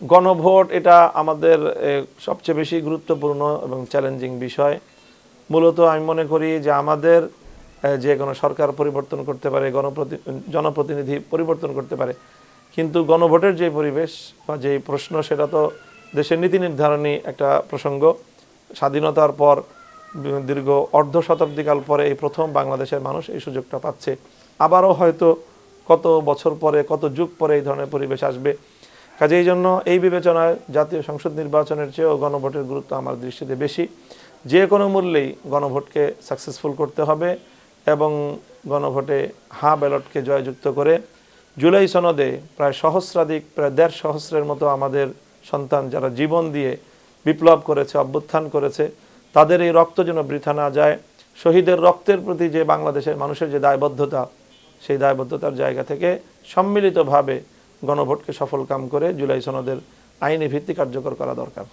গণভোট এটা আমাদের সবচেয়ে বেশি গুরুত্বপূর্ণ এবং চ্যালেঞ্জিং বিষয়। মূলত আমি মনে করি যে আমাদের যে কোনো সরকার পরিবর্তন করতে পারে, জনপ্রতিনিধি পরিবর্তন করতে পারে, কিন্তু গণভোটের যে পরিবেশ বা যে প্রশ্ন সেটা তো দেশের নীতি নির্ধারণী একটা প্রসঙ্গ। স্বাধীনতার পর দীর্ঘ অর্ধ শতাব্দীকাল পরে এই প্রথম বাংলাদেশের মানুষ এই সুযোগটা পাচ্ছে। আবারও হয়তো কত বছর পরে, কত যুগ পরে এই ধরনের পরিবেশ আসবে। কাজে এই জন্য এই বিবেচনায় জাতীয় সংসদ নির্বাচনের চেয়েও গণভোটের গুরুত্ব আমার দৃষ্টিতে বেশি। যে কোনো মূল্যেই গণভোটকে সাকসেসফুল করতে হবে এবং গণভোটে হ্যাঁ ব্যালটকে জয়যুক্ত করে জুলাই সনদে প্রায় সহস্রাধিক, প্রায় ১.৫ সহস্রের মতো আমাদের সন্তান যারা জীবন দিয়ে বিপ্লব করেছে, অভ্যুত্থান করেছে, তাদের এই রক্ত যেন বৃথা না যায়। শহীদের রক্তের প্রতি যে বাংলাদেশের মানুষের যে দায়বদ্ধতা, সেই দায়বদ্ধতার জায়গা থেকে সম্মিলিতভাবে গণভোটকে সফলকাম করে জুলাই সনদের আইনি ভিত্তি কার্যকর করা দরকার।